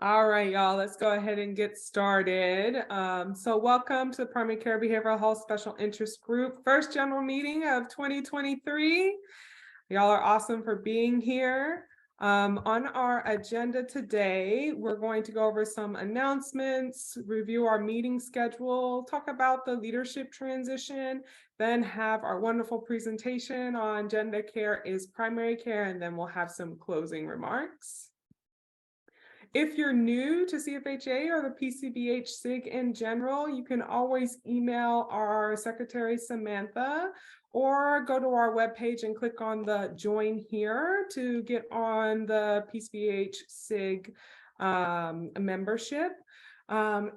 All right, y'all, let's go ahead and get started. So welcome to the Primary Care Behavioral Health Special Interest Group, first general meeting of 2023. Y'all are awesome for being here. On our agenda today, we're going to go over some announcements, review our meeting schedule, talk about the leadership transition, then have our wonderful presentation on gender care is primary care, and then we'll have some closing remarks. If you're new to CFHA or the PCBH SIG in general, you can always email our secretary, Samantha, or go to our webpage and click on the join here to get on the PCBH SIG membership.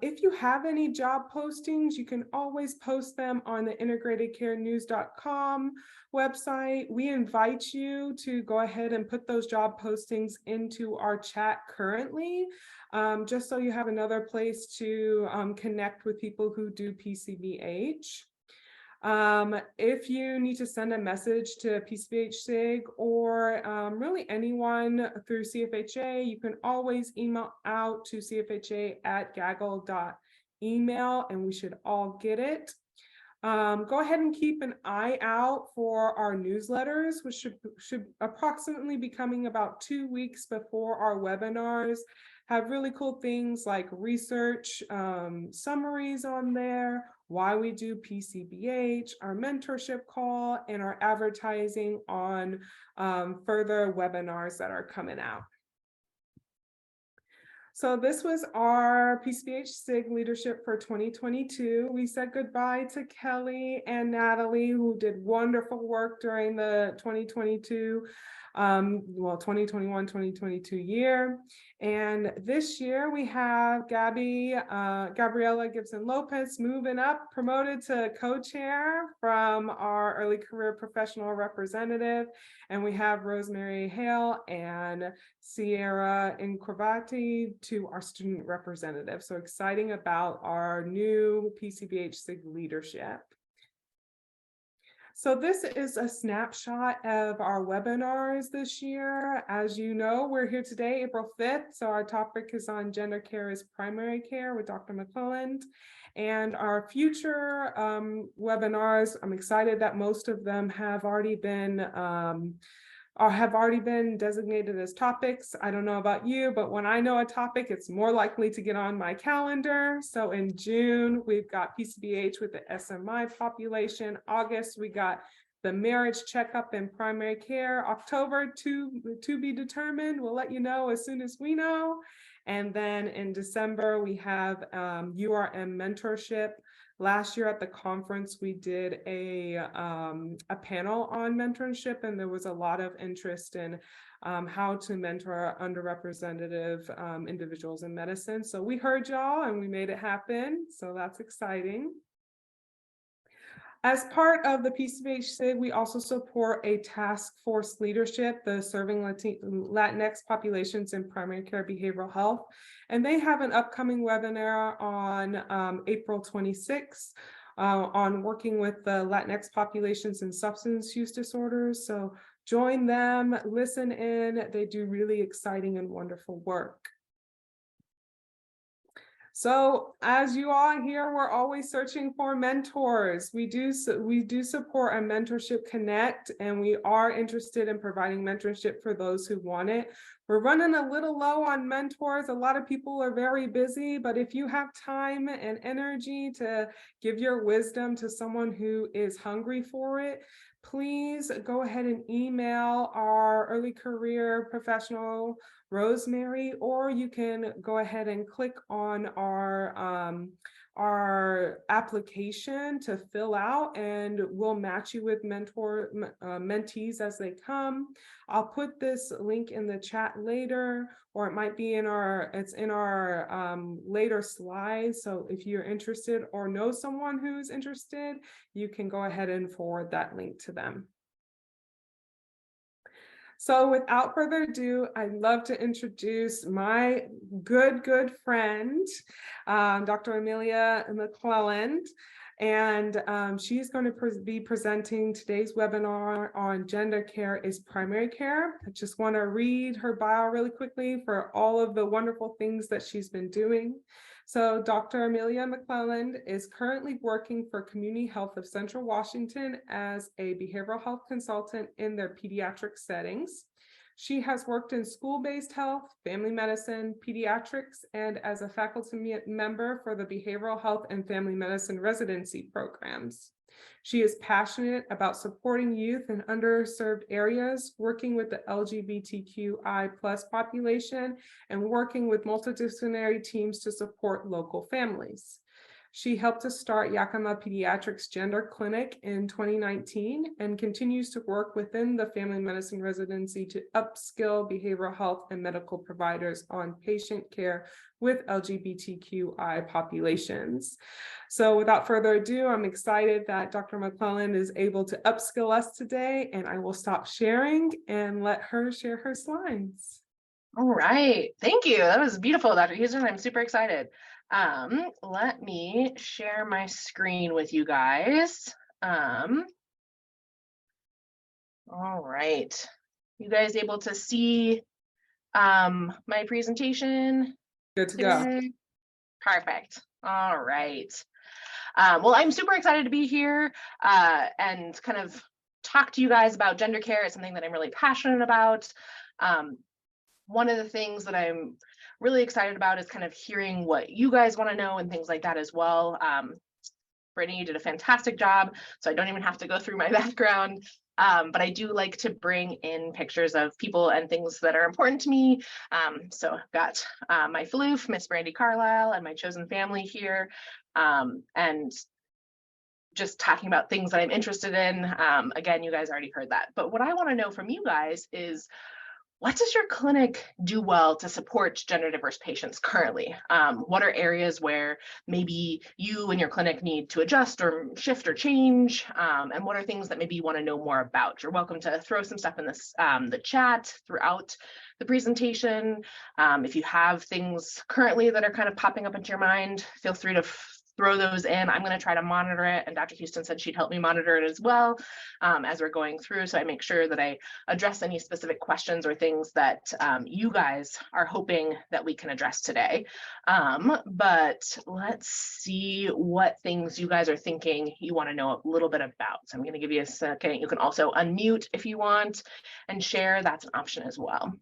If you have any job postings, you can always post them on the integratedcarenews.com website. We invite you to go ahead and put those job postings into our chat currently, just so you have another place to connect with people who do PCBH. If you need to send a message to PCBH SIG or really anyone through CFHA, you can always email out to cfha@gaggle.email and we should all get it. Go ahead and keep an eye out for our newsletters, which should approximately be coming about 2 weeks before our webinars. Have really cool things like research summaries on there, why we do PCBH, our mentorship call, and our advertising on further webinars that are coming out. So this was our PCBH SIG leadership for 2022. We said goodbye to Kelly and Natalie, who did wonderful work during the 2022, 2021-2022 year. And this year we have Gabriella Gibson-Lopez moving up, promoted to co-chair from our early career professional representative. And we have Rosemary Hale and Sierra Incravati to our student representative. So exciting about our new PCBH SIG leadership. So this is a snapshot of our webinars this year. As you know, we're here today, April 5th. So our topic is on gender care is primary care with Dr. McClelland. And our future webinars, I'm excited that most of them have already been designated as topics. I don't know about you, but when I know a topic, it's more likely to get on my calendar. So in June, we've got PCBH with the SMI population. August, we got the marriage checkup in primary care. October, to be determined. We'll let you know as soon as we know. And then in December, we have URM mentorship. Last year at the conference, we did a panel on mentorship, and there was a lot of interest in how to mentor underrepresented individuals in medicine. So we heard y'all and we made it happen. So that's exciting. As part of the PCBH SIG, we also support a task force leadership, the Serving Latinx Populations in Primary Care Behavioral Health. And they have an upcoming webinar on April 26th on working with the Latinx populations in substance use disorders. So join them, listen in. They do really exciting and wonderful work. So as you all hear, we're always searching for mentors. We do support a mentorship connect, and we are interested in providing mentorship for those who want it. We're running a little low on mentors. A lot of people are very busy, but if you have time and energy to give your wisdom to someone who is hungry for it, please go ahead and email our early career professional, Rosemary, or you can go ahead and click on our application to fill out, and we'll match you with mentees as they come. I'll put this link in the chat later, or it might be in our later slides. So if you're interested or know someone who's interested, you can go ahead and forward that link to them. So without further ado, I'd love to introduce my good friend, Dr. Amelia McClelland. And she's going to be presenting today's webinar on gender care is primary care. I just want to read her bio really quickly for all of the wonderful things that she's been doing. So Dr. Amelia McClelland is currently working for Community Health of Central Washington as a behavioral health consultant in their pediatric settings. She has worked in school-based health, family medicine, pediatrics, and as a faculty member for the behavioral health and family medicine residency programs. She is passionate about supporting youth in underserved areas, working with the LGBTQI+ population, and working with multidisciplinary teams to support local families. She helped to start Yakima Pediatrics Gender Clinic in 2019 and continues to work within the family medicine residency to upskill behavioral health and medical providers on patient care with LGBTQI populations. So without further ado, I'm excited that Dr. McClelland is able to upskill us today, and I will stop sharing and let her share her slides. All right, thank you. That was beautiful, Dr. Houston. I'm super excited. Let me share my screen with you guys. All right, you guys able to see my presentation? Good to go. Perfect. All right. Well, I'm super excited to be here and kind of talk to you guys about gender care. It's something that I'm really passionate about. One of the things that I'm really excited about is kind of hearing what you guys want to know and things like that as well. Brittany did a fantastic job, so I don't even have to go through my background. But I do like to bring in pictures of people and things that are important to me. So I've got my floof, Miss Brandy Carlisle, and my chosen family here. And just talking about things that I'm interested in. Again, you guys already heard that. But what I want to know from you guys is, what does your clinic do well to support gender diverse patients currently? What are areas where maybe you and your clinic need to adjust or shift or change? And what are things that maybe you want to know more about? You're welcome to throw some stuff in this, the chat throughout the presentation. If you have things currently that are kind of popping up into your mind, feel free to throw those in. I'm going to try to monitor it, and Dr. Houston said she'd help me monitor it as well as we're going through, so I make sure that I address any specific questions or things that you guys are hoping that we can address today. But let's see what things you guys are thinking you want to know a little bit about. So I'm going to give you a second. You can also unmute if you want and share. That's an option as well.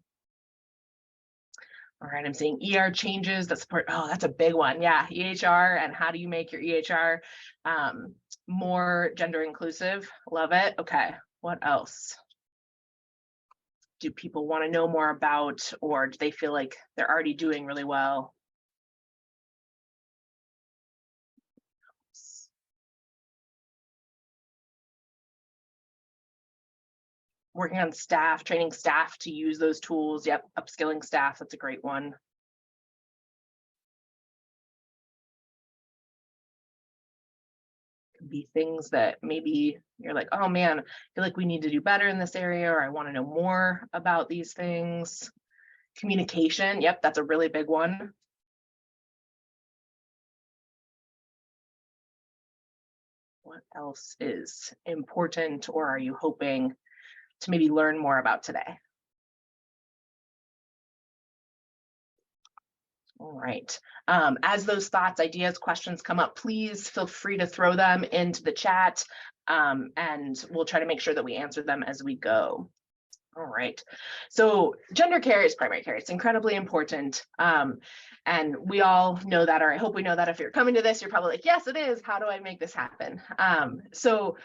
All right, I'm seeing ER changes that support, oh, that's a big one. Yeah, EHR, and how do you make your EHR more gender inclusive? Love it. Okay, what else do people want to know more about, or do they feel like they're already doing really well? Working on staff, training staff to use those tools. Yep, upskilling staff, that's a great one. Could be things that maybe you're like, oh man, I feel like we need to do better in this area, or I want to know more about these things. Communication, yep, that's a really big one. What else is important, or are you hoping to maybe learn more about today? All right. As those thoughts, ideas, questions come up, please feel free to throw them into the chat, and we'll try to make sure that we answer them as we go. All right. So gender care is primary care. It's incredibly important. And we all know that, or I hope we know that. If you're coming to this, you're probably like, yes, it is. How do I make this happen? So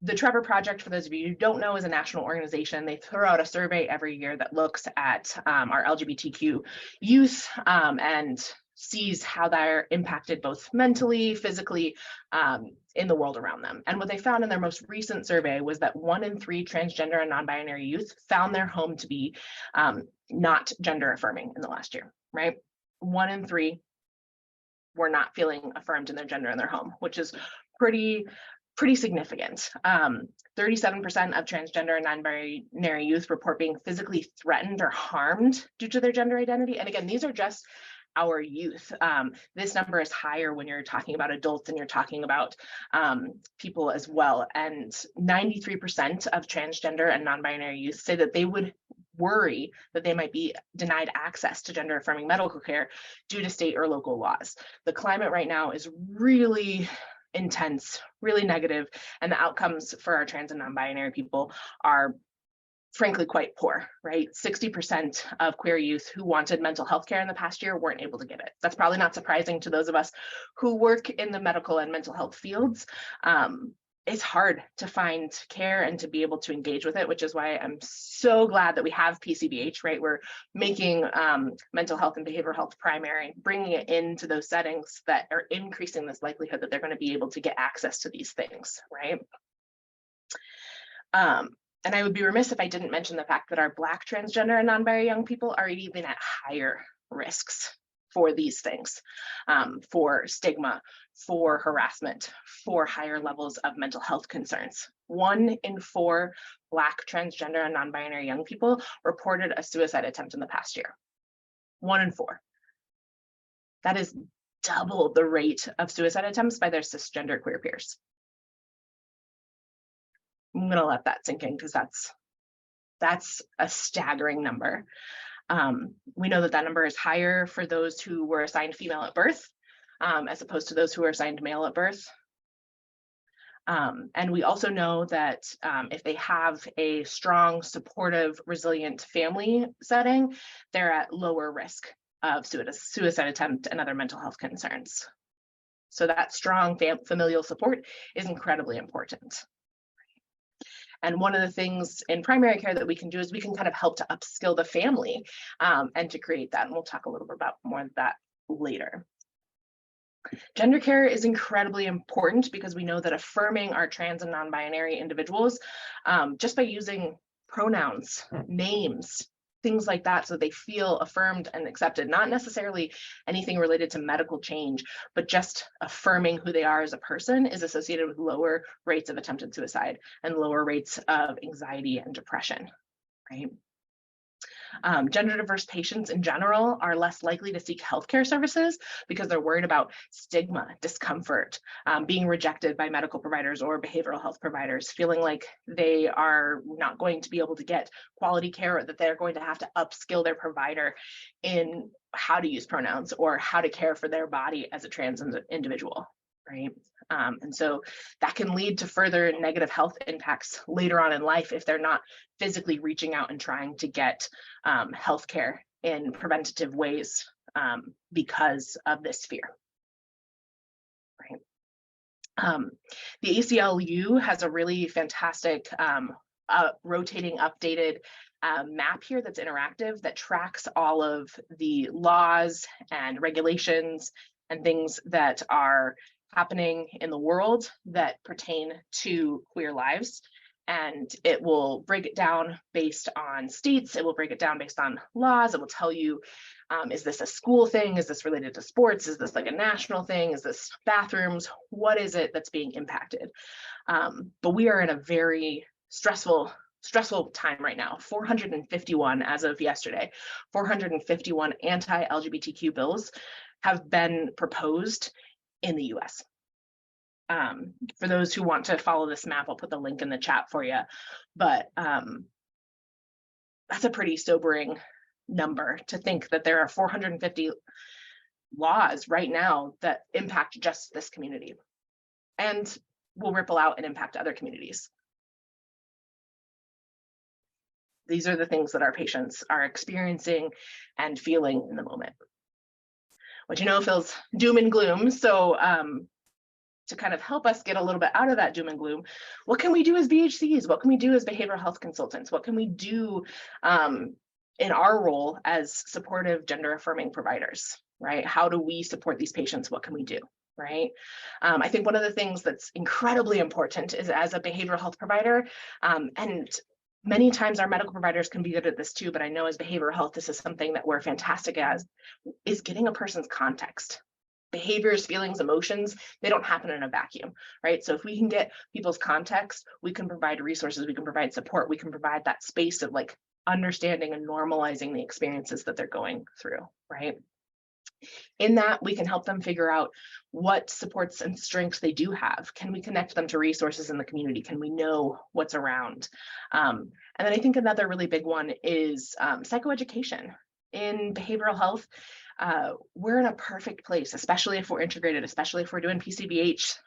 the Trevor Project, for those of you who don't know, is a national organization. They throw out a survey every year that looks at our LGBTQ youth and sees how they're impacted both mentally, physically, in the world around them. And what they found in their most recent survey was that 1 in 3 transgender and non-binary youth found their home to be not gender affirming in the last year, right? 1 in 3 were not feeling affirmed in their gender in their home, which is pretty significant. 37% of transgender and non-binary youth report being physically threatened or harmed due to their gender identity. And again, these are just our youth. This number is higher when you're talking about adults and you're talking about people as well. And 93% of transgender and non-binary youth say that they would worry that they might be denied access to gender affirming medical care due to state or local laws. The climate right now is really intense, really negative, and the outcomes for our trans and non-binary people are frankly quite poor, right? 60% of queer youth who wanted mental health care in the past year weren't able to get it. That's probably not surprising to those of us who work in the medical and mental health fields. It's hard to find care and to be able to engage with it, which is why I'm so glad that we have PCBH, right? We're making mental health and behavioral health primary, bringing it into those settings that are increasing this likelihood that they're going to be able to get access to these things, right? And I would be remiss if I didn't mention the fact that our Black transgender and non-binary young people are even at higher risks for these things, for stigma, for harassment, for higher levels of mental health concerns. 1 in 4 Black transgender and non-binary young people reported a suicide attempt in the past year. 1 in 4. That is double the rate of suicide attempts by their cisgender queer peers. I'm going to let that sink in because that's a staggering number. We know that that number is higher for those who were assigned female at birth, as opposed to those who were assigned male at birth. And we also know that if they have a strong, supportive, resilient family setting, they're at lower risk of suicide attempt and other mental health concerns. So that strong familial support is incredibly important. And one of the things in primary care that we can do is we can kind of help to upskill the family and to create that. And we'll talk a little bit about more of that later. Gender care is incredibly important because we know that affirming our trans and non-binary individuals just by using pronouns, names, things like that, so they feel affirmed and accepted, not necessarily anything related to medical change, but just affirming who they are as a person is associated with lower rates of attempted suicide and lower rates of anxiety and depression, right? Gender diverse patients in general are less likely to seek healthcare services because they're worried about stigma, discomfort, being rejected by medical providers or behavioral health providers, feeling like they are not going to be able to get quality care, or that they're going to have to upskill their provider in how to use pronouns or how to care for their body as a trans individual, right? And so that can lead to further negative health impacts later on in life if they're not physically reaching out and trying to get healthcare in preventative ways because of this fear. Right. The ACLU has a really fantastic rotating updated map here that's interactive that tracks all of the laws and regulations and things that are happening in the world that pertain to queer lives. And it will break it down based on states. It will break it down based on laws. It will tell you, is this a school thing? Is this related to sports? Is this like a national thing? Is this bathrooms? What is it that's being impacted? But we are in a very stressful time right now. 451 as of yesterday, 451 anti-LGBTQ bills have been proposed in the US. For those who want to follow this map, I'll put the link in the chat for you. But that's a pretty sobering number to think that there are 450 laws right now that impact just this community and will ripple out and impact other communities. These are the things that our patients are experiencing and feeling in the moment, which feels doom and gloom. So to kind of help us get a little bit out of that doom and gloom, what can we do as BHCs? What can we do as behavioral health consultants? What can we do in our role as supportive gender affirming providers, right? How do we support these patients? What can we do, right? I think one of the things that's incredibly important is, as a behavioral health provider, and many times our medical providers can be good at this too, but I know as behavioral health, this is something that we're fantastic at, is getting a person's context. Behaviors, feelings, emotions, they don't happen in a vacuum, right? So if we can get people's context, we can provide resources, we can provide support, we can provide that space of like understanding and normalizing the experiences that they're going through, right? In that, we can help them figure out what supports and strengths they do have. Can we connect them to resources in the community? Can we know what's around? And then I think another really big one is psychoeducation. In behavioral health, we're in a perfect place, especially if we're integrated, especially if we're doing PCBH.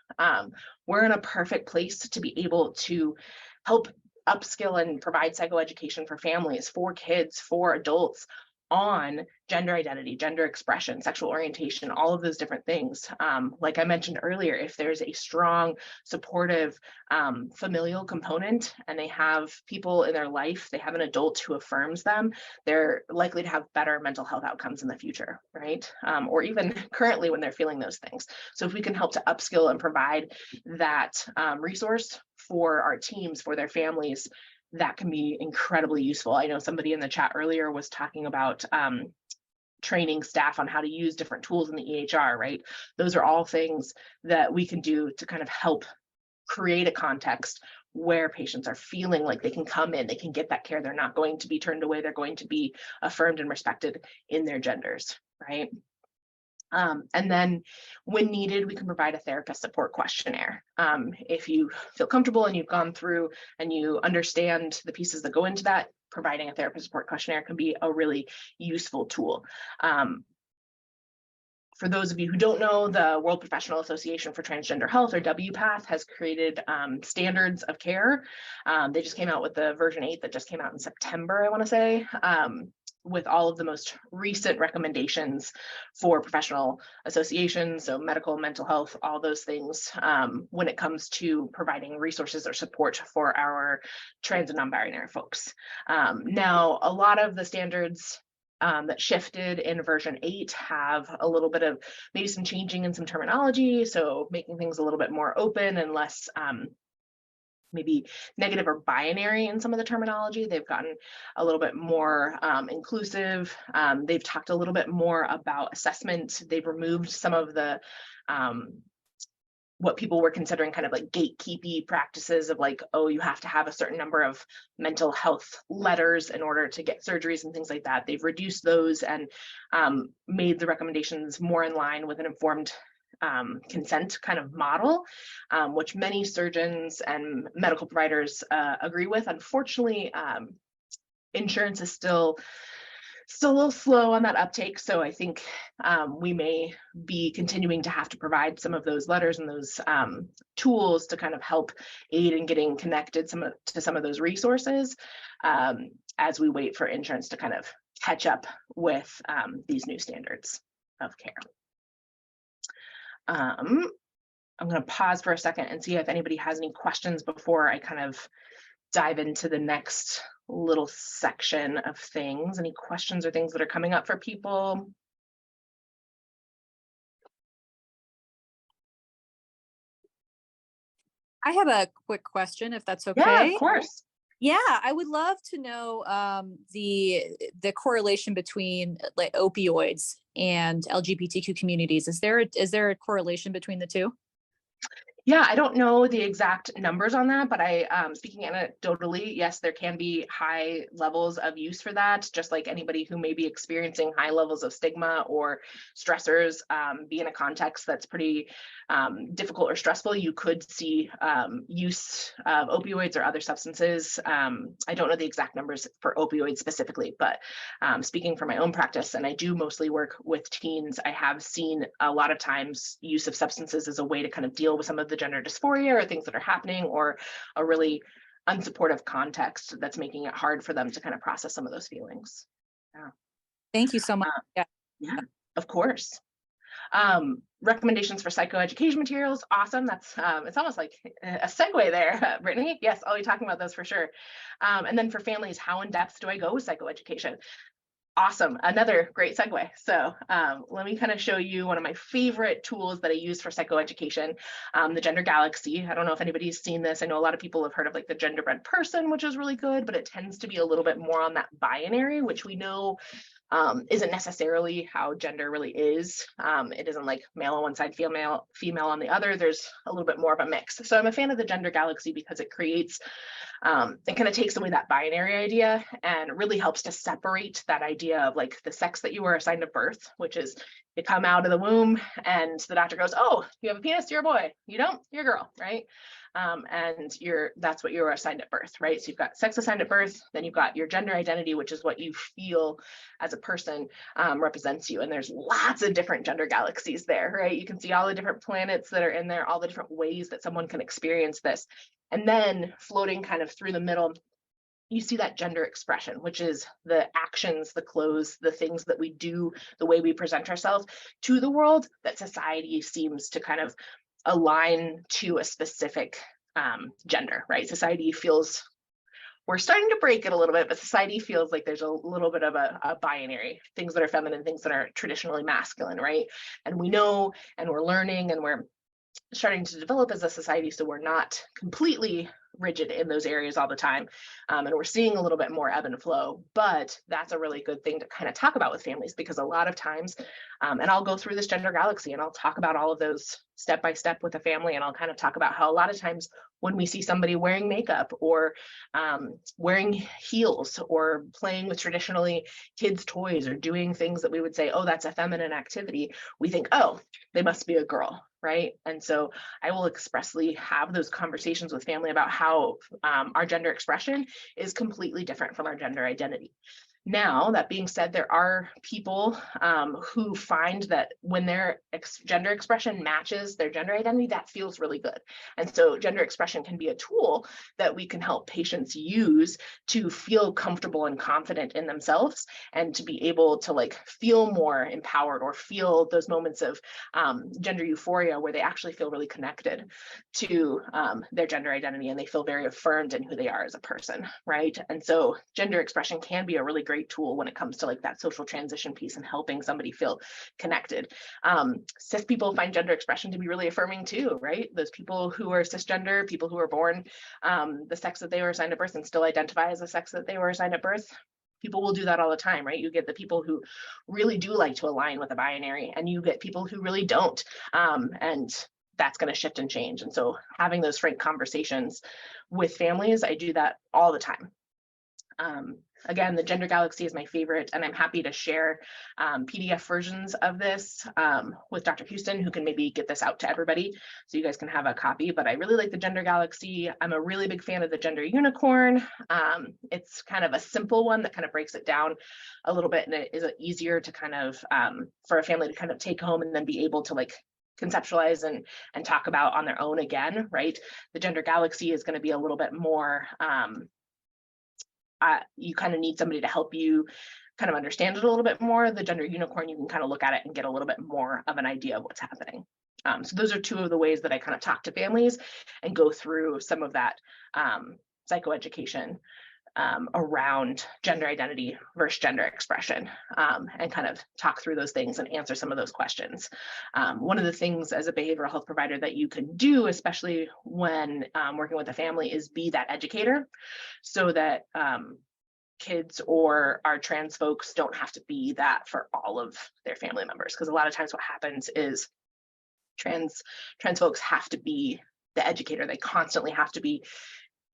We're in a perfect place to be able to help upskill and provide psychoeducation for families, for kids, for adults on gender identity, gender expression, sexual orientation, all of those different things. Like I mentioned earlier, if there's a strong, supportive, familial component and they have people in their life, they have an adult who affirms them, they're likely to have better mental health outcomes in the future, right? Or even currently when they're feeling those things. So if we can help to upskill and provide that resource for our teams, for their families, that can be incredibly useful. I know somebody in the chat earlier was talking about training staff on how to use different tools in the EHR, right? Those are all things that we can do to kind of help create a context where patients are feeling like they can come in, they can get that care, they're not going to be turned away, they're going to be affirmed and respected in their genders, right? And then when needed, we can provide a therapist support questionnaire. If you feel comfortable and you've gone through and you understand the pieces that go into that, providing a therapist support questionnaire can be a really useful tool. For those of you who don't know, the World Professional Association for Transgender Health, or WPATH, has created standards of care. They just came out with the version 8 that just came out in September, I want to say. With all of the most recent recommendations for professional associations, so medical, mental health, all those things, when it comes to providing resources or support for our trans and non-binary folks. Now, a lot of the standards that shifted in version 8 have a little bit of maybe some changing in some terminology, so making things a little bit more open and less maybe negative or binary in some of the terminology. They've gotten a little bit more inclusive. They've talked a little bit more about assessment. They've removed some of the what people were considering kind of like gatekeepy practices of like, oh, you have to have a certain number of mental health letters in order to get surgeries and things like that. They've reduced those and made the recommendations more in line with an informed consent kind of model, which many surgeons and medical providers agree with. Unfortunately, insurance is still a little slow on that uptake. So I think we may be continuing to have to provide some of those letters and those tools to kind of help aid in getting connected to some of those resources as we wait for insurance to kind of catch up with these new standards of care. I'm going to pause for a second and see if anybody has any questions before I kind of dive into the next little section of things. Any questions or things that are coming up for people? I have a quick question, if that's okay. Yeah, of course. Yeah, I would love to know the correlation between like opioids and LGBTQ communities. Is there a correlation between the two? Yeah, I don't know the exact numbers on that, but speaking anecdotally, yes, there can be high levels of use for that, just like anybody who may be experiencing high levels of stigma or stressors, be in a context that's pretty difficult or stressful, you could see use of opioids or other substances. I don't know the exact numbers for opioids specifically, but speaking from my own practice, and I do mostly work with teens, I have seen a lot of times use of substances as a way to kind of deal with some of the gender dysphoria or things that are happening, or a really unsupportive context that's making it hard for them to kind of process some of those feelings. Yeah. Thank you so much. Yeah, of course. Recommendations for psychoeducation materials. Awesome. That's it's almost like a segue there, Brittany. Yes, I'll be talking about those for sure. And then for families, how in depth do I go with psychoeducation? Awesome. Another great segue. So let me kind of show you one of my favorite tools that I use for psychoeducation, the Gender Galaxy. I don't know if anybody's seen this. I know a lot of people have heard of like the genderbread person, which is really good, but it tends to be a little bit more on that binary, which we know isn't necessarily how gender really is. It isn't like male on one side, female on the other. There's a little bit more of a mix. So I'm a fan of the Gender Galaxy because it creates, it kind of takes away that binary idea and really helps to separate that idea of like the sex that you were assigned at birth, which is you come out of the womb and the doctor goes, oh, you have a penis, you're a boy. You don't, you're a girl, right? And that's what you were assigned at birth, right? So you've got sex assigned at birth, then you've got your gender identity, which is what you feel as a person represents you. And there's lots of different gender galaxies there, right? You can see all the different planets that are in there, all the different ways that someone can experience this. And then floating kind of through the middle, you see that gender expression, which is the actions, the clothes, the things that we do, the way we present ourselves to the world that society seems to kind of align to a specific gender, right? Society feels, we're starting to break it a little bit, but society feels like there's a little bit of a binary, things that are feminine, things that are traditionally masculine, right? And we know, and we're learning, and we're starting to develop as a society, so we're not completely rigid in those areas all the time. And we're seeing a little bit more ebb and flow, but that's a really good thing to kind of talk about with families, because a lot of times, and I'll go through this gender galaxy and I'll talk about all of those step by step with a family, and I'll kind of talk about how a lot of times when we see somebody wearing makeup or wearing heels or playing with traditionally kids' toys or doing things that we would say, oh, that's a feminine activity, we think, oh, they must be a girl, right? And so I will expressly have those conversations with family about how our gender expression is completely different from our gender identity. Now, that being said, there are people who find that when their gender expression matches their gender identity, that feels really good. And so gender expression can be a tool that we can help patients use to feel comfortable and confident in themselves, and to be able to like feel more empowered or feel those moments of gender euphoria where they actually feel really connected to their gender identity, and they feel very affirmed in who they are as a person, right? And so gender expression can be a really great tool when it comes to like that social transition piece and helping somebody feel connected. Cis people find gender expression to be really affirming too, right? Those people who are cisgender, people who are born the sex that they were assigned at birth and still identify as the sex that they were assigned at birth. People will do that all the time, right? You get the people who really do like to align with a binary, and you get people who really don't. And that's going to shift and change. And so having those frank conversations with families, I do that all the time. Again, the Gender Galaxy is my favorite, and I'm happy to share PDF versions of this with Dr. Houston, who can maybe get this out to everybody so you guys can have a copy. But I really like the Gender Galaxy. I'm a really big fan of the Gender Unicorn. It's kind of a simple one that kind of breaks it down a little bit, and it is easier to kind of for a family to kind of take home and then be able to like conceptualize and talk about on their own again, right? The Gender Galaxy is going to be a little bit more you kind of need somebody to help you kind of understand it a little bit more. The Gender Unicorn, you can kind of look at it and get a little bit more of an idea of what's happening. So those are two of the ways that I kind of talk to families and go through some of that psychoeducation around gender identity versus gender expression, and kind of talk through those things and answer some of those questions. One of the things as a behavioral health provider that you can do, especially when working with a family, is be that educator, so that kids or our trans folks don't have to be that for all of their family members. Because a lot of times what happens is trans folks have to be the educator. They constantly have to be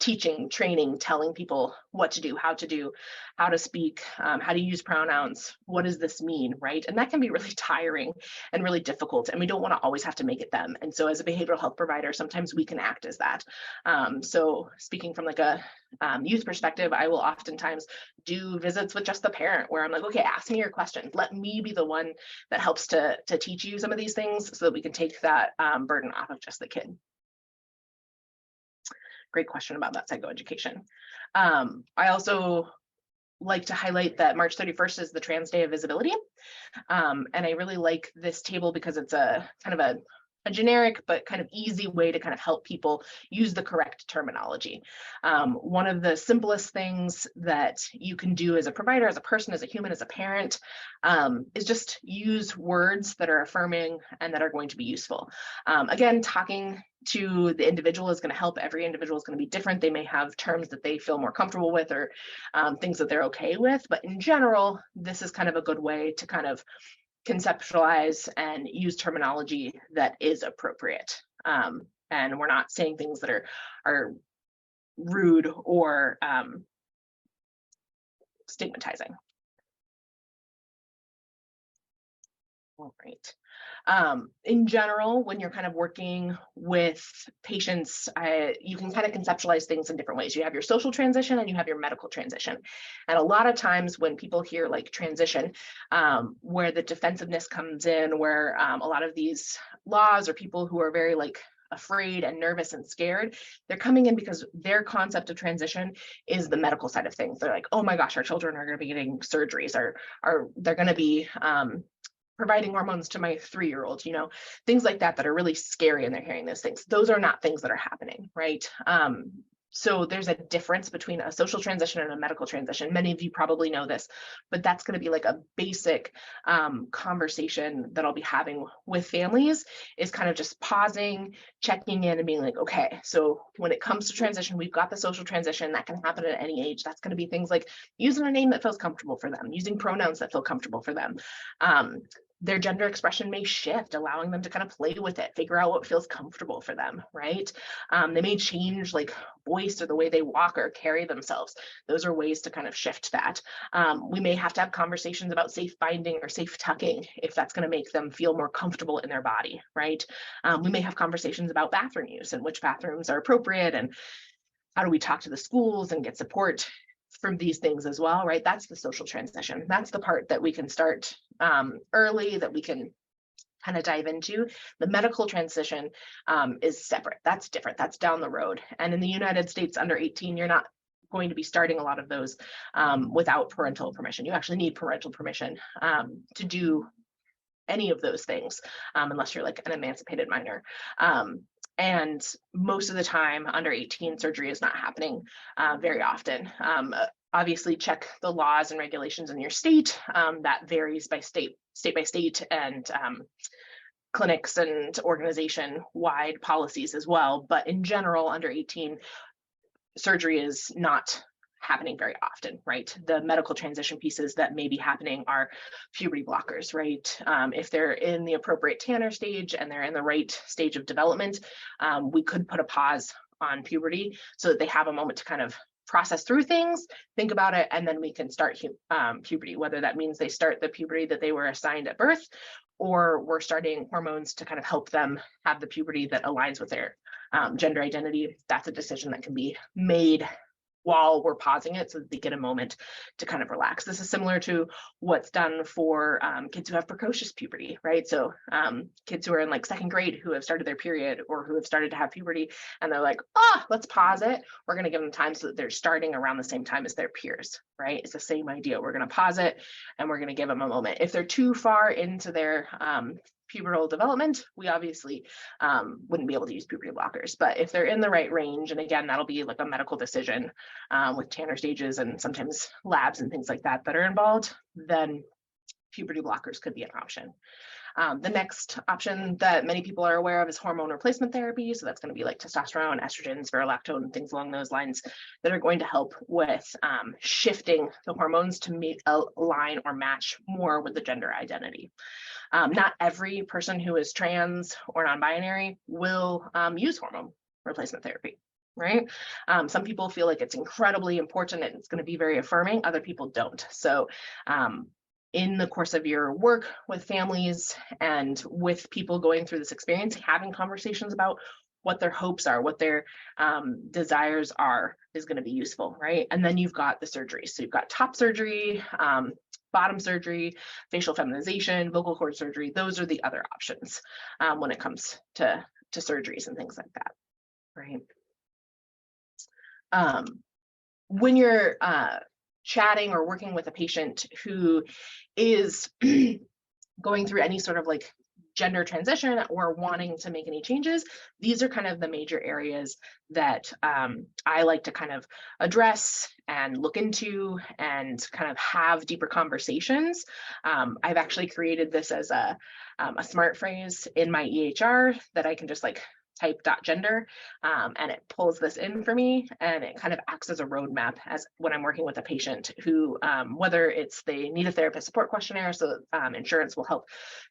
teaching, training, telling people what to do, how to speak, how to use pronouns, what does this mean, right? And that can be really tiring and really difficult, and we don't want to always have to make it them. And so as a behavioral health provider, sometimes we can act as that. So speaking from like a youth perspective, I will oftentimes do visits with just the parent where I'm like, okay, ask me your questions. Let me be the one that helps to teach you some of these things so that we can take that burden off of just the kid. Great question about that psychoeducation. I also like to highlight that March 31st is the Trans Day of Visibility. And I really like this table because it's a kind of a generic but kind of easy way to kind of help people use the correct terminology. One of the simplest things that you can do as a provider, as a person, as a human, as a parent, is just use words that are affirming and that are going to be useful. Again, talking to the individual is going to help. Every individual is going to be different. They may have terms that they feel more comfortable with, or things that they're okay with. But in general, this is kind of a good way to kind of conceptualize and use terminology that is appropriate. And we're not saying things that are rude or stigmatizing. All right. In general, when you're kind of working with patients, you can kind of conceptualize things in different ways. You have your social transition and you have your medical transition. And a lot of times when people hear like transition, where the defensiveness comes in, where a lot of these laws or people who are very like afraid and nervous and scared, they're coming in because their concept of transition is the medical side of things. They're like, oh my gosh, our children are going to be getting surgeries, or they're going to be providing hormones to my 3-year-old, you know, things like that are really scary, and they're hearing those things. Those are not things that are happening, right? So there's a difference between a social transition and a medical transition. Many of you probably know this, but that's going to be like a basic conversation that I'll be having with families, is kind of just pausing, checking in and being like, okay, so when it comes to transition, we've got the social transition that can happen at any age. That's going to be things like using a name that feels comfortable for them, using pronouns that feel comfortable for them. Their gender expression may shift, allowing them to kind of play with it, figure out what feels comfortable for them, right? They may change like voice or the way they walk or carry themselves. Those are ways to kind of shift that. We may have to have conversations about safe binding or safe tucking if that's going to make them feel more comfortable in their body, right? We may have conversations about bathroom use and which bathrooms are appropriate, and how do we talk to the schools and get support from these things as well, right? That's the social transition. That's the part that we can start early, that we can kind of dive into. The medical transition is separate. That's different. That's down the road. And in the United States, under 18, you're not going to be starting a lot of those without parental permission. You actually need parental permission to do any of those things, unless you're like an emancipated minor. And most of the time under 18, surgery is not happening very often. Obviously check the laws and regulations in your state. That varies by state by state, and clinics and organization-wide policies as well. But in general, under 18, surgery is not happening very often, right? The medical transition pieces that may be happening are puberty blockers, right? If they're in the appropriate Tanner stage and they're in the right stage of development, we could put a pause on puberty so that they have a moment to kind of process through things, think about it, and then we can start puberty, whether that means they start the puberty that they were assigned at birth, or we're starting hormones to kind of help them have the puberty that aligns with their gender identity. That's a decision that can be made while we're pausing it so that they get a moment to kind of relax. This is similar to what's done for kids who have precocious puberty, right? So kids who are in like 2nd grade who have started their period or who have started to have puberty, and they're like, let's pause it. We're going to give them time so that they're starting around the same time as their peers, right? It's the same idea. We're going to pause it and we're going to give them a moment. If they're too far into their pubertal development, we obviously wouldn't be able to use puberty blockers. But if they're in the right range, and again, that'll be like a medical decision with Tanner stages and sometimes labs and things like that are involved, then puberty blockers could be an option. The next option that many people are aware of is hormone replacement therapy. So that's going to be like testosterone, estrogens, spirulactone, and things along those lines that are going to help with shifting the hormones to align or match more with the gender identity. Not every person who is trans or non-binary will use hormone replacement therapy, right? Some people feel like it's incredibly important and it's going to be very affirming. Other people don't. So in the course of your work with families and with people going through this experience, having conversations about what their hopes are, what their desires are, is going to be useful, right? And then you've got the surgery. So you've got top surgery, bottom surgery, facial feminization, vocal cord surgery. Those are the other options when it comes to surgeries and things like that, right? When you're chatting or working with a patient who is going through any sort of like gender transition or wanting to make any changes, these are kind of the major areas that I like to kind of address and look into and kind of have deeper conversations. I've actually created this as a smart phrase in my EHR that I can just like type .gender and it pulls this in for me, and it kind of acts as a roadmap as when I'm working with a patient who, whether it's they need a therapist support questionnaire so insurance will help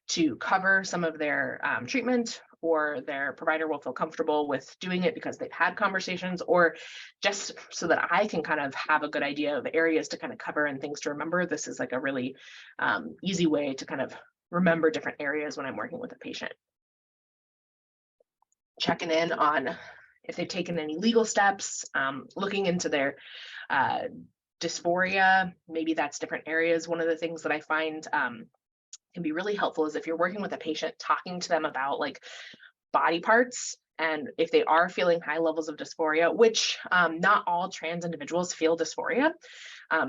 to cover some of their treatment, or their provider will feel comfortable with doing it because they've had conversations, or just so that I can kind of have a good idea of areas to kind of cover and things to remember. This is like a really easy way to kind of remember different areas when I'm working with a patient. Checking in on if they've taken any legal steps, looking into their dysphoria, maybe that's different areas. One of the things that I find can be really helpful is if you're working with a patient, talking to them about like body parts, and if they are feeling high levels of dysphoria, which not all trans individuals feel dysphoria.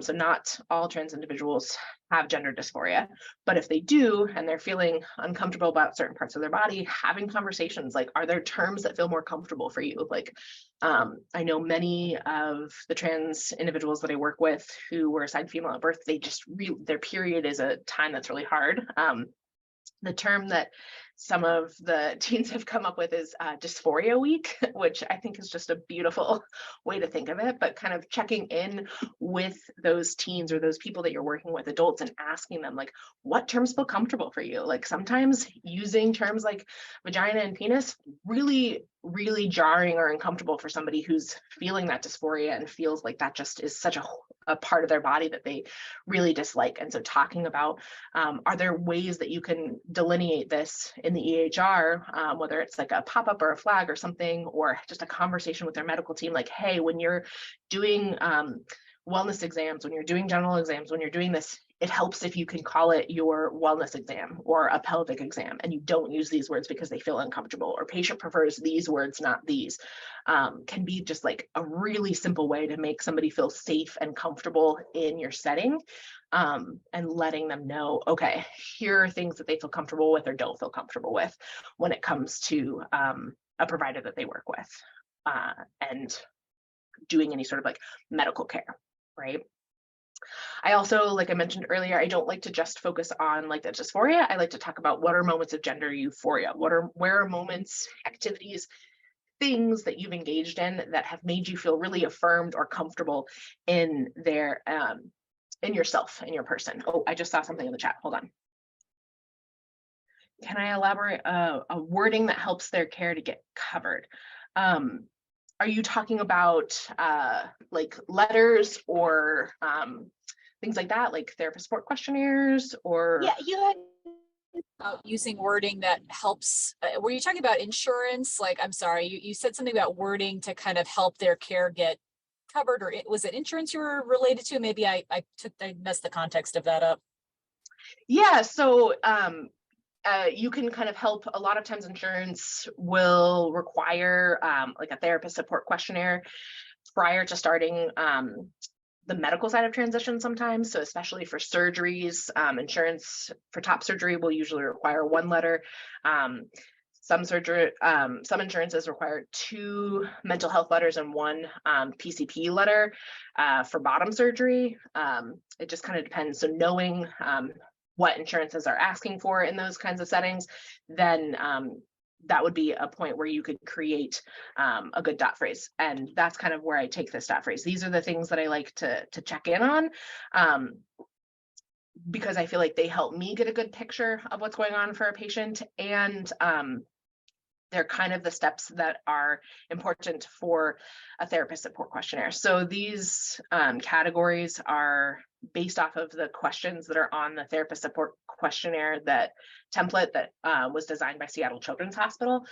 So not all trans individuals have gender dysphoria, but if they do, and they're feeling uncomfortable about certain parts of their body, having conversations like, are there terms that feel more comfortable for you? Like, I know many of the trans individuals that I work with who were assigned female at birth, they just their period is a time that's really hard. The term that some of the teens have come up with is dysphoria week, which I think is just a beautiful way to think of it, but kind of checking in with those teens or those people that you're working with, adults, and asking them like, what terms feel comfortable for you? Like sometimes using terms like vagina and penis, really jarring or uncomfortable for somebody who's feeling that dysphoria and feels like that just is such a part of their body that they really dislike. And so talking about, are there ways that you can delineate this in the EHR, whether it's like a pop-up or a flag or something, or just a conversation with their medical team, like, hey, when you're doing wellness exams, when you're doing general exams, when you're doing this, it helps if you can call it your wellness exam or a pelvic exam, and you don't use these words because they feel uncomfortable, or patient prefers these words, not these. Can be just like a really simple way to make somebody feel safe and comfortable in your setting, and letting them know, okay, here are things that they feel comfortable with or don't feel comfortable with when it comes to a provider that they work with, and doing any sort of like medical care, right? I also, like I mentioned earlier, I don't like to just focus on like the dysphoria. I like to talk about what are moments of gender euphoria, where are moments, activities, things that you've engaged in that have made you feel really affirmed or comfortable in their in yourself, in your person. Oh, I just saw something in the chat. Hold on. Can I elaborate a wording that helps their care to get covered? Are you talking about like letters or things like that, like therapist support questionnaires, or? Yeah, you had using wording that helps. Were you talking about insurance? Like, I'm sorry, you said something about wording to kind of help their care get covered, or was it insurance you were related to? Maybe I messed the context of that up. Yeah, so you can kind of help. A lot of times insurance will require like a therapist support questionnaire prior to starting the medical side of transition sometimes. So especially for surgeries, insurance for top surgery will usually require one letter. Some insurances require 2 mental health letters and 1 PCP letter for bottom surgery. It just kind of depends. So knowing what insurances are asking for in those kinds of settings, then that would be a point where you could create a good dot phrase. And that's kind of where I take this dot phrase. These are the things that I like to check in on, because I feel like they help me get a good picture of what's going on for a patient, and they're kind of the steps that are important for a therapist support questionnaire. So these categories are based off of the questions that are on the therapist support questionnaire, that template that was designed by Seattle Children's Hospital,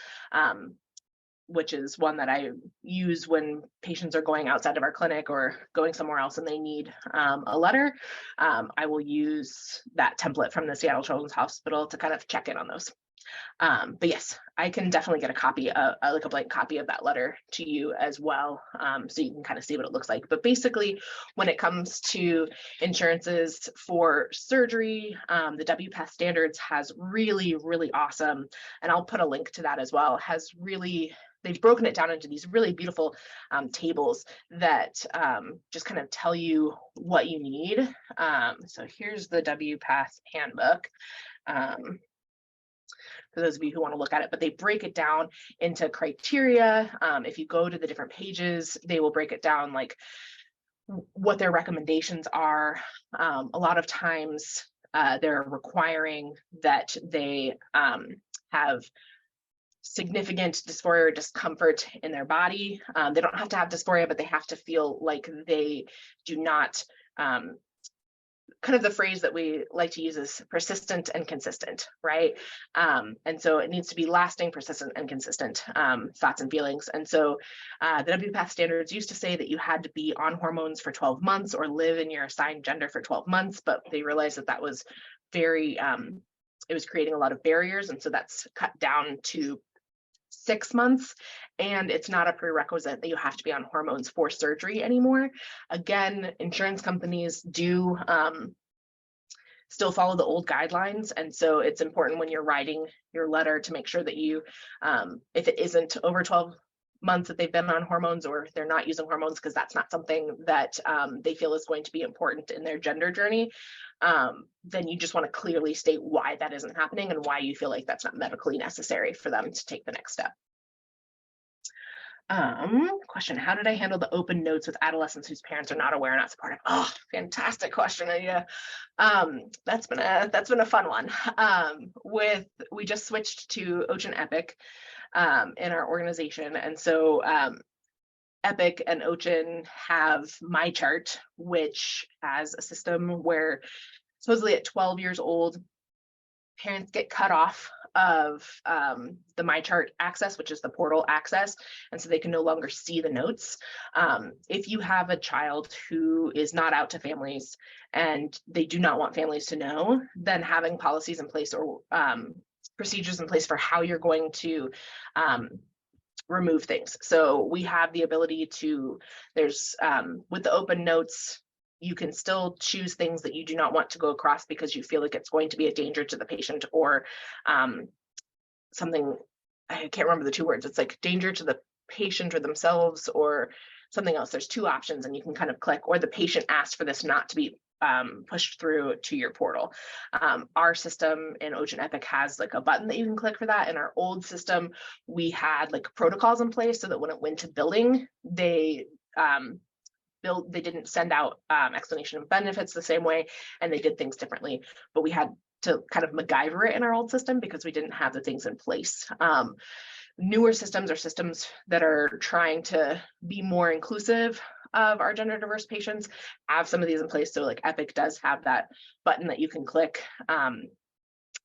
which is one that I use when patients are going outside of our clinic or going somewhere else and they need a letter. I will use that template from the Seattle Children's Hospital to kind of check in on those. But yes, I can definitely get a copy, like a blank copy of that letter to you as well, so you can kind of see what it looks like. But basically, when it comes to insurances for surgery, the WPATH standards has really, really awesome, and I'll put a link to that as well, has really, they've broken it down into these really beautiful tables that just kind of tell you what you need. So here's the WPATH handbook. For those of you who want to look at it, but they break it down into criteria. If you go to the different pages, they will break it down like what their recommendations are. A lot of times they're requiring that they have significant dysphoria or discomfort in their body. They don't have to have dysphoria, but they have to feel like they do not kind of the phrase that we like to use is persistent and consistent, right? And so it needs to be lasting, persistent, and consistent thoughts and feelings. And so the WPATH standards used to say that you had to be on hormones for 12 months or live in your assigned gender for 12 months, but they realized that that was very, it was creating a lot of barriers. And so that's cut down to 6 months, and it's not a prerequisite that you have to be on hormones for surgery anymore. Again, insurance companies do still follow the old guidelines, and so it's important when you're writing your letter to make sure that you, if it isn't over 12 months that they've been on hormones or they're not using hormones, because that's not something that they feel is going to be important in their gender journey, then you just want to clearly state why that isn't happening and why you feel like that's not medically necessary for them to take the next step. Question, how did I handle the open notes with adolescents whose parents are not aware and not supportive? Oh, fantastic question, Aida. That's been a fun one. We just switched to Ocean Epic in our organization, and so Epic and Ocean have MyChart, which has a system where supposedly at 12 years old, parents get cut off of the MyChart access, which is the portal access, and so they can no longer see the notes. If you have a child who is not out to families and they do not want families to know, then having policies in place or procedures in place for how you're going to remove things. So we have the ability to, there's with the open notes, you can still choose things that you do not want to go across because you feel like it's going to be a danger to the patient, or something, I can't remember the two words, it's like danger to the patient or themselves or something else. There's two options and you can kind of click, or the patient asked for this not to be pushed through to your portal. Our system in Ocean Epic has like a button that you can click for that. In our old system, we had like protocols in place so that when it went to billing, they didn't send out explanation of benefits the same way, and they did things differently, but we had to kind of MacGyver it in our old system because we didn't have the things in place. Newer systems are systems that are trying to be more inclusive of our gender diverse patients, have some of these in place. So like Epic does have that button that you can click. I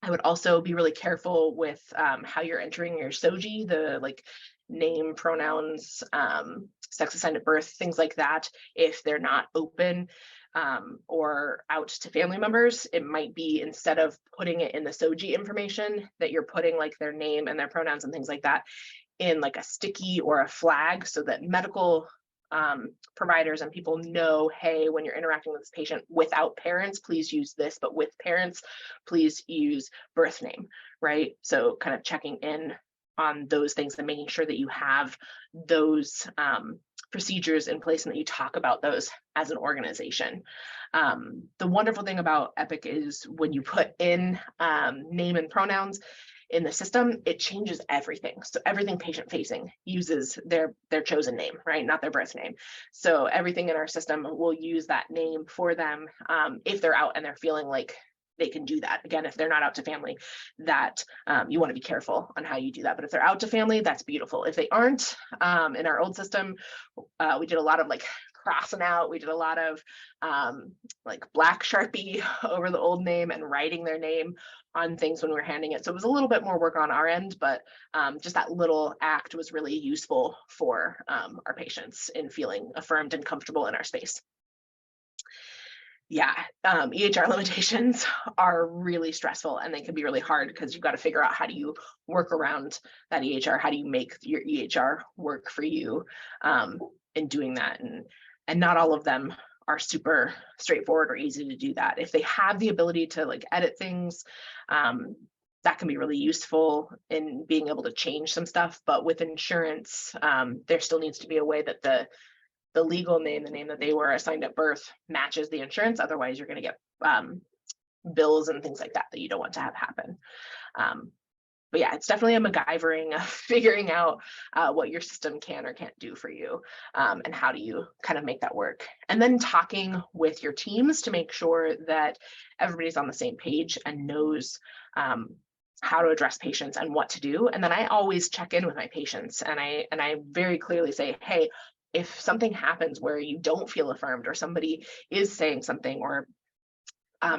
would also be really careful with how you're entering your SOGI, the like name, pronouns, sex assigned at birth, things like that. If they're not open or out to family members, it might be, instead of putting it in the SOGI information, that you're putting like their name and their pronouns and things like that in like a sticky or a flag, so that medical providers and people know, hey, when you're interacting with this patient without parents, please use this, but with parents, please use birth name, right? So kind of checking in on those things and making sure that you have those procedures in place and that you talk about those as an organization. The wonderful thing about Epic is when you put in name and pronouns in the system, it changes everything. So everything patient facing uses their chosen name, right? Not their birth name. So everything in our system will use that name for them if they're out and they're feeling like they can do that. Again, if they're not out to family, that you want to be careful on how you do that. But if they're out to family, that's beautiful. If they aren't, in our old system, we did a lot of like crossing out. We did a lot of like black Sharpie over the old name and writing their name on things when we were handing it. So it was a little bit more work on our end, but just that little act was really useful for our patients in feeling affirmed and comfortable in our space. Yeah, EHR limitations are really stressful and they can be really hard because you've got to figure out how do you work around that EHR, how do you make your EHR work for you in doing that, and not all of them are super straightforward or easy to do that. If they have the ability to like edit things, that can be really useful in being able to change some stuff. But with insurance, there still needs to be a way that the legal name, the name that they were assigned at birth, matches the insurance. Otherwise, you're going to get bills and things like that that you don't want to have happen. But yeah, it's definitely a MacGyvering of figuring out what your system can or can't do for you, and how do you kind of make that work. And then talking with your teams to make sure that everybody's on the same page and knows how to address patients and what to do. And then I always check in with my patients, and I very clearly say, hey, if something happens where you don't feel affirmed or somebody is saying something or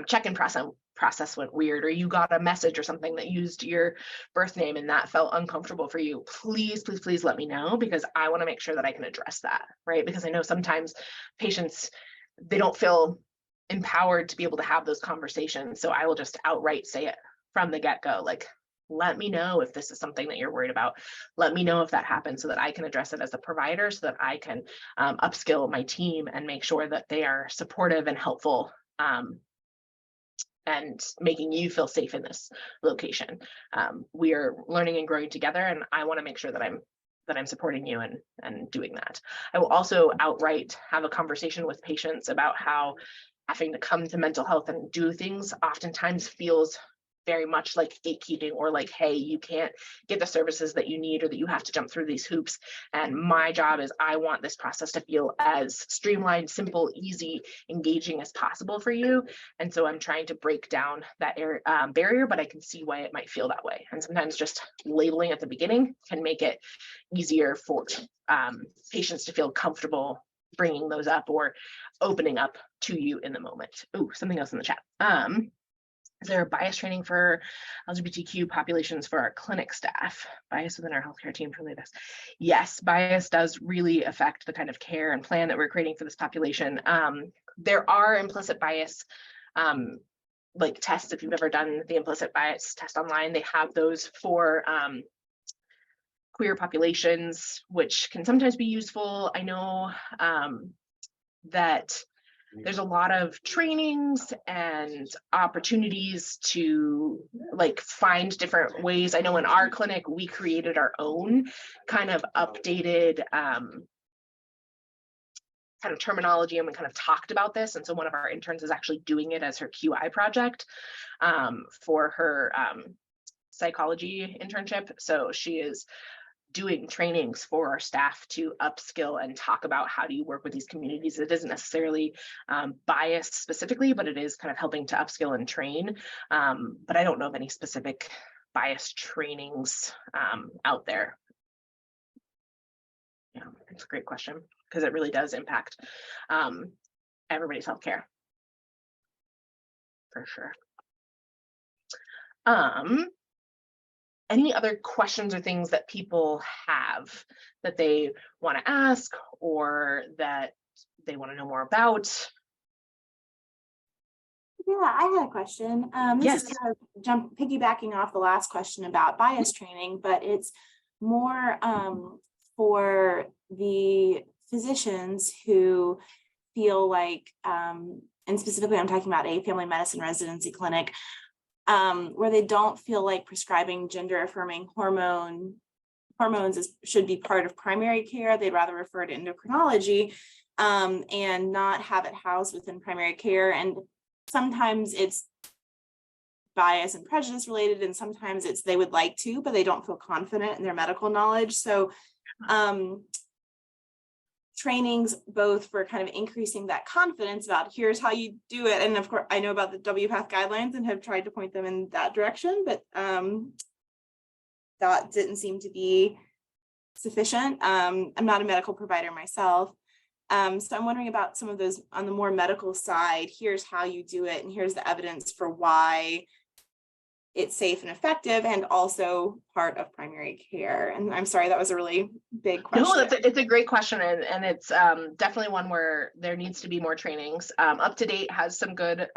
check-in process went weird, or you got a message or something that used your birth name and that felt uncomfortable for you, please, please, please let me know, because I want to make sure that I can address that, right? Because I know sometimes patients, they don't feel empowered to be able to have those conversations. So I will just outright say it from the get-go, like, let me know if this is something that you're worried about. Let me know if that happens so that I can address it as a provider, so that I can upskill my team and make sure that they are supportive and helpful, and making you feel safe in this location. We are learning and growing together, and I want to make sure that I'm supporting you and doing that. I will also outright have a conversation with patients about how having to come to mental health and do things oftentimes feels very much like gatekeeping, or like, hey, you can't get the services that you need, or that you have to jump through these hoops. And my job is, I want this process to feel as streamlined, simple, easy, engaging as possible for you. And so I'm trying to break down that barrier, but I can see why it might feel that way. And sometimes just labeling at the beginning can make it easier for patients to feel comfortable bringing those up or opening up to you in the moment. Ooh, something else in the chat. Is there a bias training for LGBTQ populations for our clinic staff? Bias within our healthcare team for this? Yes, bias does really affect the kind of care and plan that we're creating for this population. There are implicit bias like tests. If you've ever done the implicit bias test online, they have those for queer populations, which can sometimes be useful. I know that there's a lot of trainings and opportunities to like find different ways. I know in our clinic, we created our own kind of updated kind of terminology, and we kind of talked about this. And so one of our interns is actually doing it as her QI project for her psychology internship. So she is doing trainings for our staff to upskill and talk about how do you work with these communities. It isn't necessarily biased specifically, but it is kind of helping to upskill and train. But I don't know of any specific bias trainings out there. Yeah, it's a great question, because it really does impact everybody's healthcare, for sure. Any other questions or things that people have that they want to ask, or that they want to know more about? Yeah, I had a question. This is kind of piggybacking off the last question about bias training, but it's more for the physicians who feel like, and specifically I'm talking about a family medicine residency clinic, where they don't feel like prescribing gender affirming hormones should be part of primary care. They'd rather refer to endocrinology and not have it housed within primary care. And sometimes it's bias and prejudice related, and sometimes it's they would like to, but they don't feel confident in their medical knowledge. So trainings both for kind of increasing that confidence about here's how you do it. And of course, I know about the WPATH guidelines and have tried to point them in that direction, but that didn't seem to be sufficient. I'm not a medical provider myself. So I'm wondering about some of those on the more medical side. Here's how you do it, and here's the evidence for why it's safe and effective, and also part of primary care. And I'm sorry, that was a really big question. No, it's a great question, and it's definitely one where there needs to be more trainings. Up to Date has some good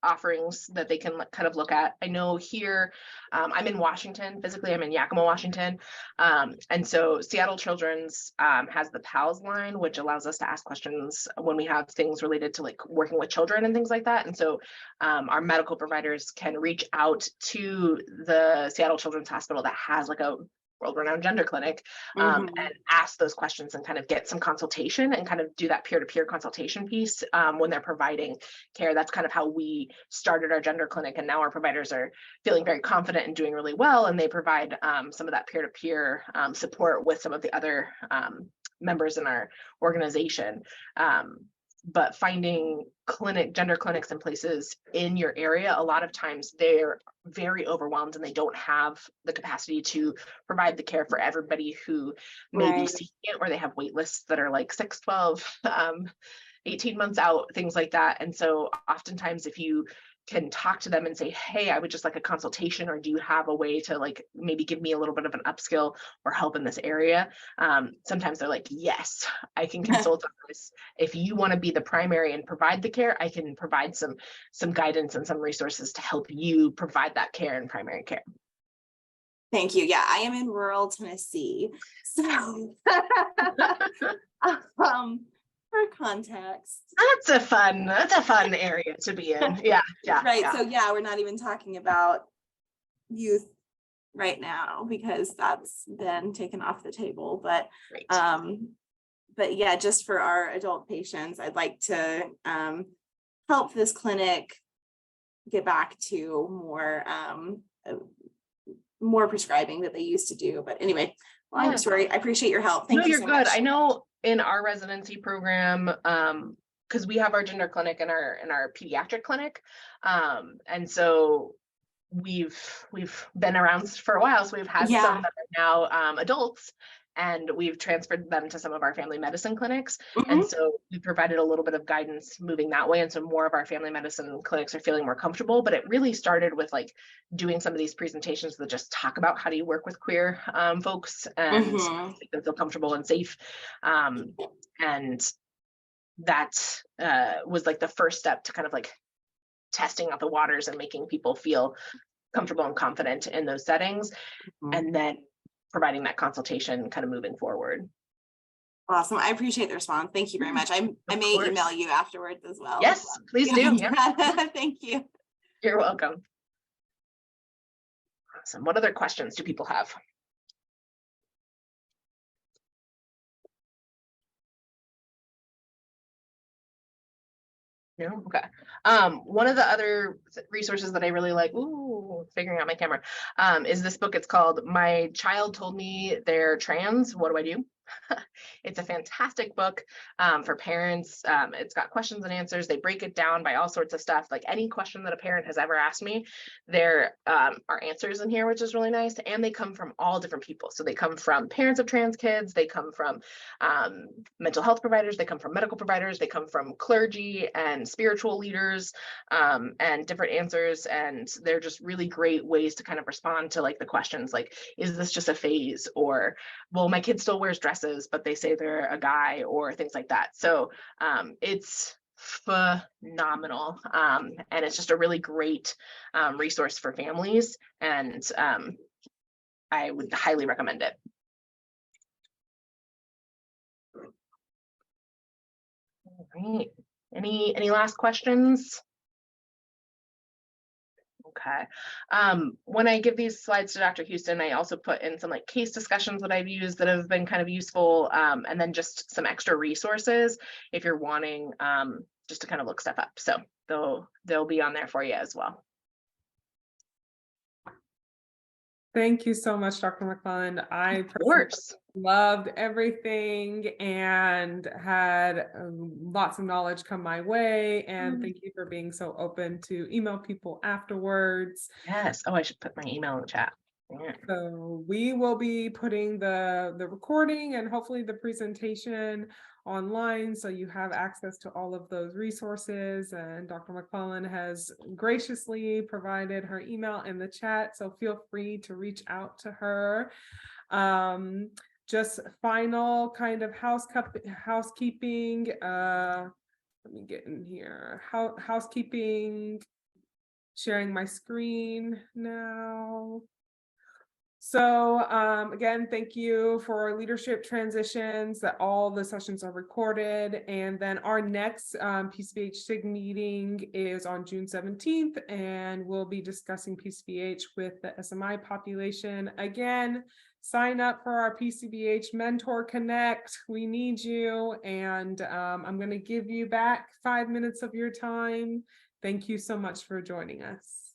offerings that they can kind of look at. I know here, I'm in Washington, physically I'm in Yakima, Washington. And so Seattle Children's has the PALS line, which allows us to ask questions when we have things related to like working with children and things like that. And so our medical providers can reach out to the Seattle Children's Hospital that has like a world-renowned gender clinic and ask those questions and kind of get some consultation and kind of do that peer-to-peer consultation piece when they're providing care. That's kind of how we started our gender clinic, and now our providers are feeling very confident and doing really well, and they provide some of that peer-to-peer support with some of the other members in our organization. But finding gender clinics and places in your area, a lot of times they're very overwhelmed and they don't have the capacity to provide the care for everybody who may be seeking it, or they have wait lists that are like 6, 12, 18 months out, things like that. And so oftentimes if you can talk to them and say, hey, I would just like a consultation, or do you have a way to like maybe give me a little bit of an upskill or help in this area? Sometimes they're like, yes, I can consult on this. If you want to be the primary and provide the care, I can provide some guidance and some resources to help you provide that care in primary care. Thank you. Yeah, I am in rural Tennessee. So for context. That's a fun area to be in. Yeah. Right. Yeah. So yeah, we're not even talking about youth right now because that's been taken off the table. But yeah, just for our adult patients, I'd like to help this clinic get back to more prescribing that they used to do. But anyway, long story. I appreciate your help. Thank you so much. I know in our residency program, because we have our gender clinic and our pediatric clinic, and so we've been around for a while, so we've had some that are now adults, and we've transferred them to some of our family medicine clinics. And so we provided a little bit of guidance moving that way. And so more of our family medicine clinics are feeling more comfortable, but it really started with like doing some of these presentations that just talk about how do you work with queer folks and make them feel comfortable and safe. And that was like the first step to kind of like testing out the waters and making people feel comfortable and confident in those settings. And then providing that consultation kind of moving forward. Awesome. I appreciate the response. Thank you very much. I may email you afterwards as well. Yes, please do. Yeah. Thank you. You're welcome. Awesome. What other questions do people have? No? Okay. One of the other resources that I really like, figuring out my camera, is this book. It's called My Child Told Me They're Trans, What Do I Do? It's a fantastic book for parents. It's got questions and answers. They break it down by all sorts of stuff. Like any question that a parent has ever asked me, there are answers in here, which is really nice. And they come from all different people. So they come from parents of trans kids. They come from mental health providers. They come from medical providers. They come from clergy and spiritual leaders, and different answers. And they're just really great ways to kind of respond to like the questions like, is this just a phase? Or, well, my kid still wears dresses, but they say they're a guy, or things like that. So it's phenomenal. And it's just a really great resource for families. And I would highly recommend it. All right. Any last questions? Okay. When I give these slides to Dr. Houston, I also put in some like case discussions that I've used that have been kind of useful, and then just some extra resources if you're wanting just to kind of look stuff up. So they'll be on there for you as well. Thank you so much, Dr. McClelland. I of course loved everything and had lots of knowledge come my way. And thank you for being so open to email people afterwards. Yes. Oh, I should put my email in the chat. Yeah. So we will be putting the recording and hopefully the presentation online, so you have access to all of those resources. And Dr. McClelland has graciously provided her email in the chat, so feel free to reach out to her. Just final kind of housekeeping. Let me get in here. Housekeeping. Sharing my screen now. So again, thank you for leadership transitions, that all the sessions are recorded. And then our next PCBH SIG meeting is on June 17th, and we'll be discussing PCBH with the SMI population. Again, sign up for our PCBH Mentor Connect. We need you. And I'm going to give you back 5 minutes of your time. Thank you so much for joining us.